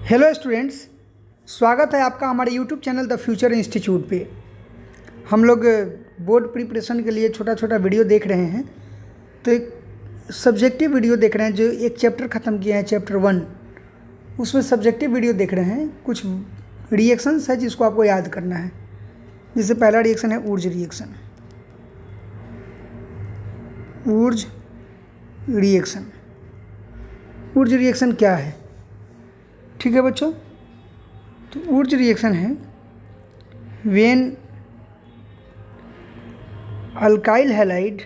Hello students, स्वागत है आपका हमारे YouTube channel the future institute पे। हम लोग बोर्ड प्रिपरेशन के लिए छोटा छोटा वीडियो देख रहे हैं। तो एक सब्जेक्टिव वीडियो देख रहे हैं, जो एक चैप्टर ख़त्म किया है, चैप्टर 1। उसमें सब्जेक्टिव वीडियो देख रहे हैं। कुछ रिएक्शंस है जिसको आपको याद करना है। जैसे पहला रिएक्शन है Wurtz reaction. Wurtz reaction, Wurtz reaction क्या है? ठीक है बच्चों, तो ऊर्ज रिएक्शन है when alkyl halide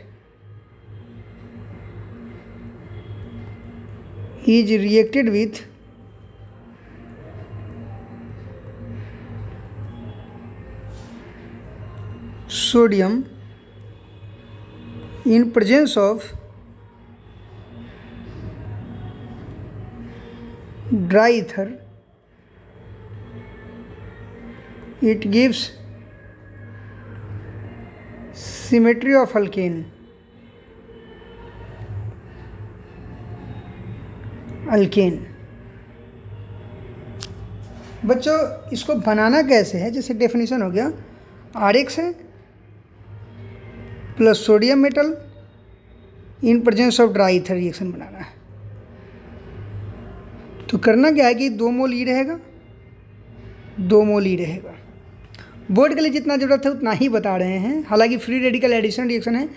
is reacted with sodium in presence of dry ether. It gives symmetry of alkane. बच्चों, इसको बनाना कैसे है? जैसे डेफिनेशन हो गया, RX है plus sodium metal in presence of dry ether reaction बनाना है। तो करना क्या है कि 2 मोल ई रहेगा, 2 मोल ई रहेगा। बोर्ड के लिए जितना ज़रूरत है उतना ही बता रहे हैं। हालांकि फ्री रेडिकल एडिशन रिएक्शन है,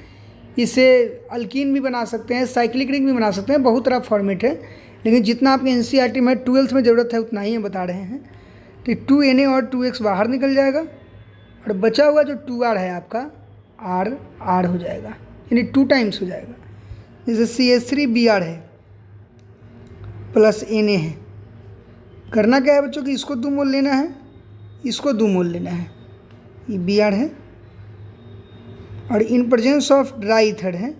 इससे अल्कीन भी बना सकते हैं, साइक्लिक रिंग भी बना सकते हैं, बहुत तरह फॉर्मेट है। लेकिन जितना आपके NCERT में 12th में ज़रूरत है उतना ही हम बता रहे हैं। तो 2Na और 2X बाहर निकल जाएगा और बचा हुआ जो 2R है आपका R हो जाएगा, यानी 2 टाइम्स हो जाएगा। जैसे CH3Br है प्लस Na है। करना क्या है बच्चों कि इसको 2 मोल लेना है, इसको 2 मोल लेना है। ये Br है और इन प्रेजेंस ऑफ ड्राई ईथर है।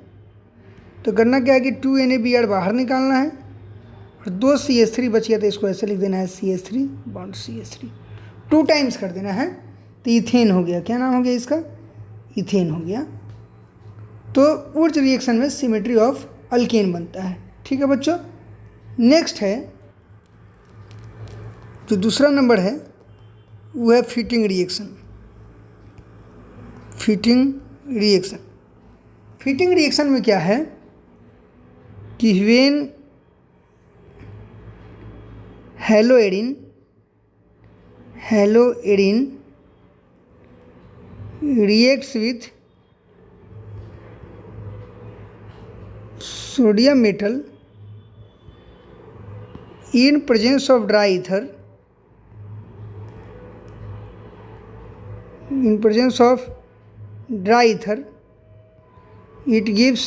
तो करना क्या है कि 2NaBr बाहर निकालना है और 2 CH3 बच गया, तो इसको ऐसे लिख देना है CH3 बॉन्ड CH3, 2 टाइम्स कर देना है। तो इथेन हो गया। क्या नाम हो गया इसका? इथेन हो गया। तो ऊर्ज रिएक्शन में सिमेट्री ऑफ अल्केन बनता है। ठीक है बच्चों, नेक्स्ट है जो दूसरा नंबर है वो है fitting reaction. Fitting reaction, fitting reaction में क्या है कि when हैलोएरिन reacts with sodium metal in presence of dry ether, it gives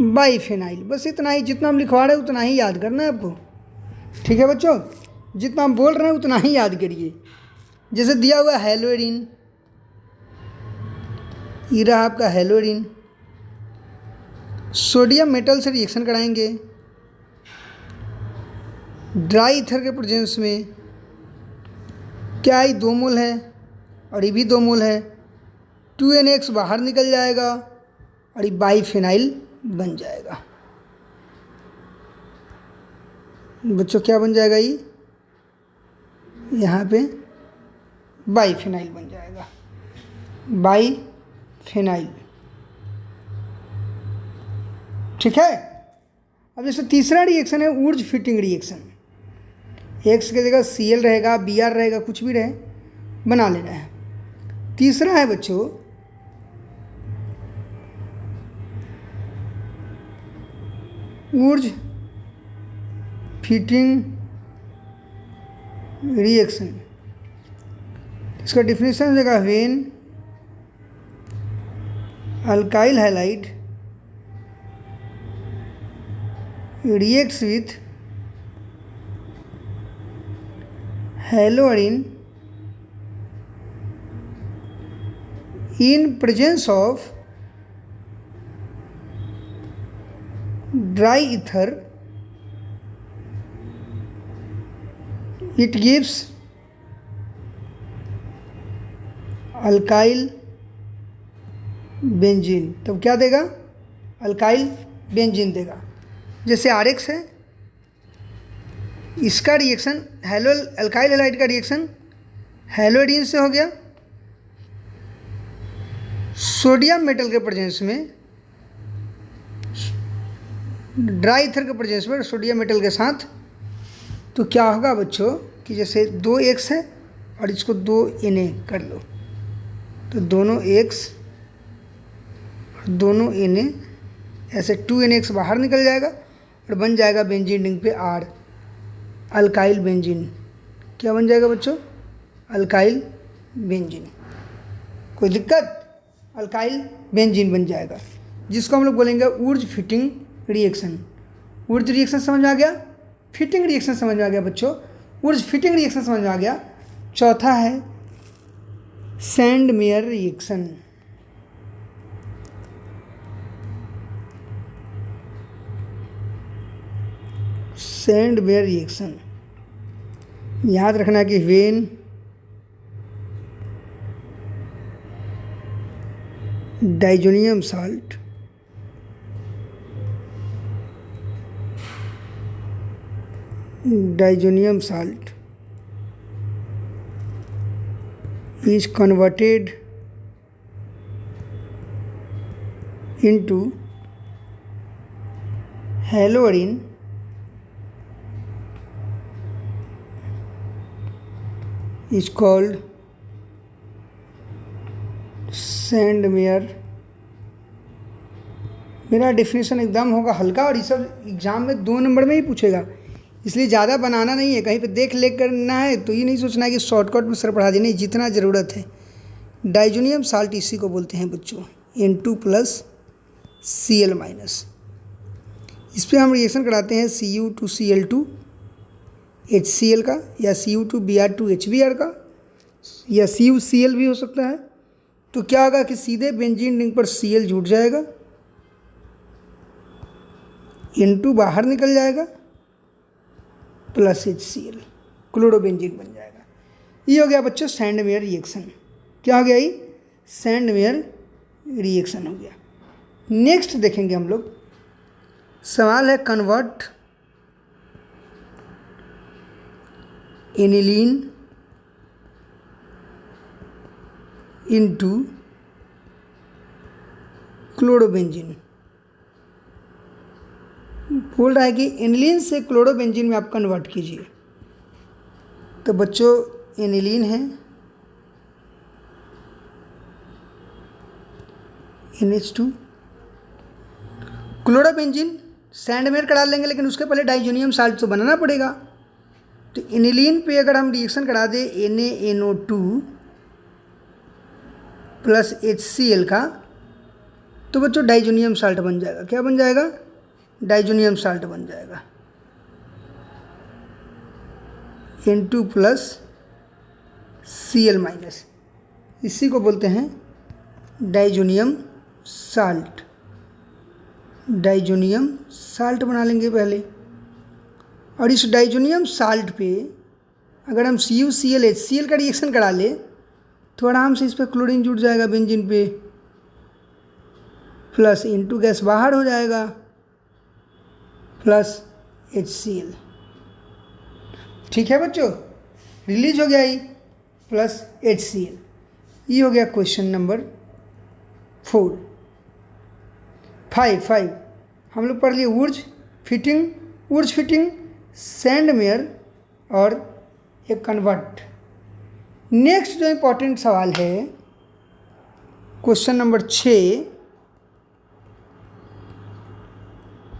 बाईफेनाइल। बस इतना ही, जितना हम लिखवा रहे हैं उतना ही याद करना है आपको। ठीक है बच्चों, जितना हम बोल रहे हैं उतना ही याद करिए। जैसे दिया हुआ है हैलोएरिन, ये रहा आपका हैलोएरिन, सोडियम मेटल से रिएक्शन कराएंगे ड्राई ईथर के प्रेजेंस में। क्या है? 2 मोल है और ये भी 2 मोल है। 2NX बाहर निकल जाएगा और ये बाईफेनाइल बन जाएगा। बच्चों क्या बन जाएगा? ये यहाँ पे बाईफेनाइल बन जाएगा, बाईफेनाइल। ठीक है। अब जैसे तीसरा रिएक्शन है ऊर्ज फिटिंग रिएक्शन। X की जगह Cl रहेगा, Br रहेगा, कुछ भी रहे, बना लेना है। तीसरा है बच्चों ऊर्ज फिटिंग रिएक्शन। इसका डिफिनेशन देगा when alkyl halide reacts with हैलोएरिन in presence of dry ether, it gives alkyl benzene. तब क्या देगा? अल्काइल बेंजीन देगा। जैसे RX है इसका रिएक्शन हेलो अल्काइल हैलाइड का रिएक्शन हैलोइडीन से हो गया, सोडियम मेटल के प्रेजेंस में, ड्राई ईथर के प्रेजेंस में सोडियम मेटल के साथ। तो क्या होगा बच्चों कि जैसे 2x है और इसको 2Na कर लो, तो दोनों x और दोनों Na, ऐसे 2NX बाहर निकल जाएगा और बन जाएगा बेंजीन रिंग पे R, अल्काइल बेंजीन। क्या बन जाएगा बच्चों? Alkyl benzene. कोई दिक्कत? अल्काइल बेंजीन बन जाएगा, जिसको हम लोग बोलेंगे Wurtz fitting reaction. Wurtz reaction समझ में आ गया, फिटिंग रिएक्शन समझ में आ गया बच्चों, ऊर्ज फिटिंग रिएक्शन समझ में आ गया। चौथा है sand mayor reaction. Sand mayor reaction याद रखना कि when diazonium salt is converted into haloarine is called sand mayor. मेरा डेफिनेशन एकदम होगा हल्का, और ये सब एग्ज़ाम में 2 नंबर में ही पूछेगा, इसलिए ज़्यादा बनाना नहीं है, कहीं पे देख ले करना है तो ये नहीं सोचना है कि शॉर्टकट में सर पढ़ा दी, नहीं, जितना ज़रूरत है। डाइजोनियम साल्ट इसी को बोलते हैं बच्चों, N2+Cl-। इस पर हम रिएक्शन कराते हैं Cu2Cl2 HCl का, या Cu2Br2 HBr का, या CuCl भी हो सकता है। तो क्या होगा कि सीधे बेंजीन रिंग पर Cl जुड़ जाएगा, N2 बाहर निकल जाएगा, प्लस HCl, क्लोरोबेंजीन बन जाएगा। ये हो गया बच्चों सैंड मेयर रिएक्शन। क्या हो गया? ये सैंड मेयर रिएक्शन हो गया। नेक्स्ट देखेंगे हम लोग, सवाल है कन्वर्ट एनिलीन इनटू क्लोरोबेंजीन। बोल रहा है कि एनिलीन से क्लोरोबेंजीन में आप कन्वर्ट कीजिए। तो बच्चों एनिलीन है NH2, क्लोरोबेंजीन सैंड मेयर करा लेंगे, लेकिन उसके पहले डाइजोनियम साल्ट तो बनाना पड़ेगा। तो एनिलीन पे अगर हम रिएक्शन करा दें NaNO2 प्लस HCl का, तो बच्चों डाइजोनियम साल्ट बन जाएगा। क्या बन जाएगा? डाइजोनियम साल्ट बन जाएगा, N2+Cl-। इसी को बोलते हैं डाइजोनियम साल्ट। डाइजोनियम साल्ट बना लेंगे पहले, और इस डाइजोनियम साल्ट पे अगर हम CuCl HCl का रिएक्शन करा ले तो आराम से इस पर क्लोरीन जुड़ जाएगा बेंजीन पे, प्लस N2 गैस बाहर हो जाएगा, प्लस HCl। ठीक है बच्चों, रिलीज हो गया ये, प्लस HCl। ये हो गया क्वेश्चन नंबर 4। 5 हम लोग पढ़ लिए ऊर्ज फिटिंग, सैंड मेयर और एक कन्वर्ट। नेक्स्ट जो इम्पोर्टेंट सवाल है क्वेश्चन नंबर 6।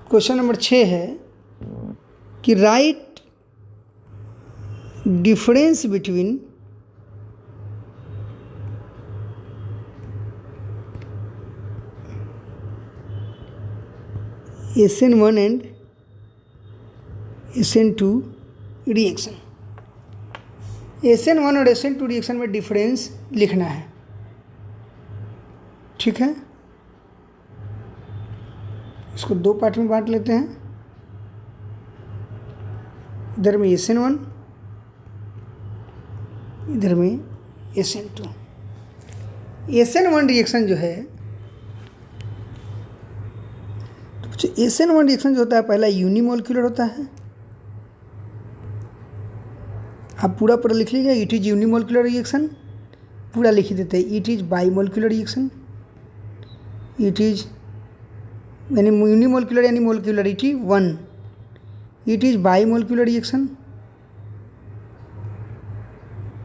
क्वेश्चन नंबर 6 है कि right difference between SN1 and SN2 reaction. SN1 और SN2 रिएक्शन में डिफरेंस लिखना है, ठीक है। इसको 2 पार्ट में बांट लेते हैं। इधर में SN1, इधर में SN2। SN1 रिएक्शन जो है, तो SN1 रिएक्शन जो होता है पहला यूनिमोलिक्यूलर होता है, आप पूरा पूरा लिख लीजिए। इट इज़ यूनिमोलिकुलर रिएक्शन, पूरा लिख देते हैं। It is bimolecular reaction, it is यानी यूनिमोलिकुलर यानी molecularity 1, it is bimolecular reaction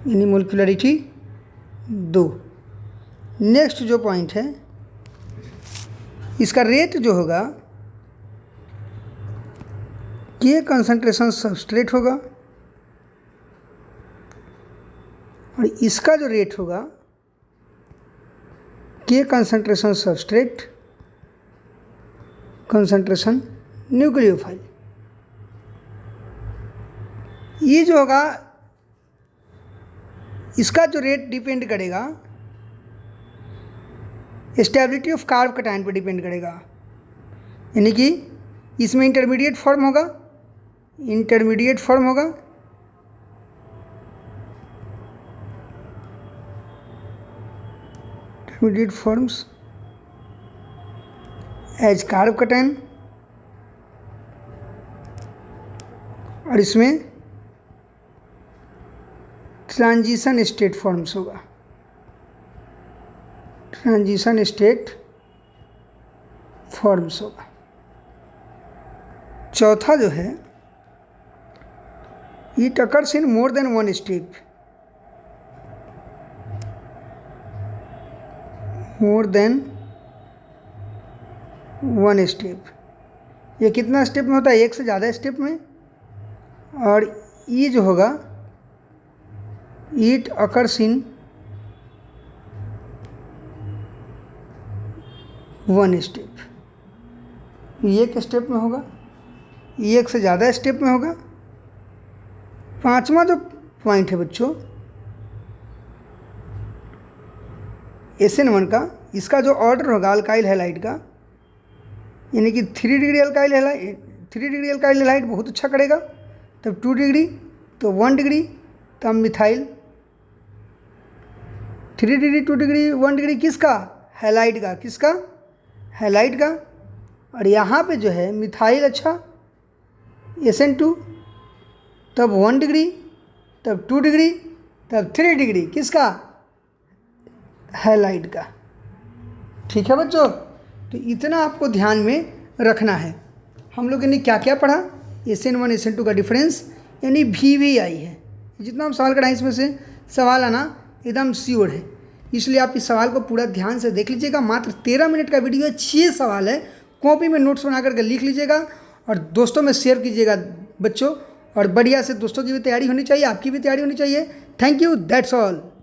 यानी मोलिकुलरिटी 2। नेक्स्ट जो पॉइंट है, इसका रेट जो होगा, के कंसंट्रेशन सबस्ट्रेट होगा और इसका जो रेट होगा के कंसंट्रेशन सबस्ट्रेट कंसंट्रेशन न्यूक्लियोफाइल। ये जो होगा इसका जो रेट डिपेंड करेगा स्टेबिलिटी ऑफ कार्ब कैटायन पर डिपेंड करेगा, यानी कि इसमें इंटरमीडिएट फॉर्म होगा, intermediate forms as carbocation और इसमें ट्रांजिशन स्टेट फॉर्म्स होगा, ट्रांजिशन स्टेट फॉर्म्स होगा। चौथा जो है, it occurs in more than one step, more than one step. ये कितना स्टेप में होता है? एक से ज़्यादा स्टेप में। और ये जो होगा it occurs in one step, एक स्टेप में होगा, एक से ज़्यादा स्टेप में होगा। पांचवा जो पॉइंट है बच्चों, SN1 का, इसका जो ऑर्डर होगा अल्काइल हैलाइड का, यानी कि 3 degree alkyl halide, 3 degree alkyl halide बहुत अच्छा करेगा, तब 2 डिग्री, तो 1 डिग्री, तब मिथाइल। 3 डिग्री 2 डिग्री 1 डिग्री किसका? हैलाइड का। किसका? हैलाइड का। और यहाँ पे जो है मिथाइल अच्छा, SN2, तब 1 डिग्री, तब 2 डिग्री, तब 3 डिग्री किसका? हैलाइड का। ठीक है बच्चों, तो इतना आपको ध्यान में रखना है। हम लोगों ने क्या क्या पढ़ा? SN1 SN2 का डिफरेंस यानी VVI है। जितना हम सवाल कराएं इसमें से सवाल आना एकदम श्योर है, इसलिए आप इस सवाल को पूरा ध्यान से देख लीजिएगा। मात्र 13 मिनट का वीडियो है, 6 सवाल है। कॉपी में नोट्स बना करके लिख लीजिएगा और दोस्तों में शेयर कीजिएगा बच्चों। और बढ़िया से दोस्तों की भी तैयारी होनी चाहिए, आपकी भी तैयारी होनी चाहिए। Thank you, that's all.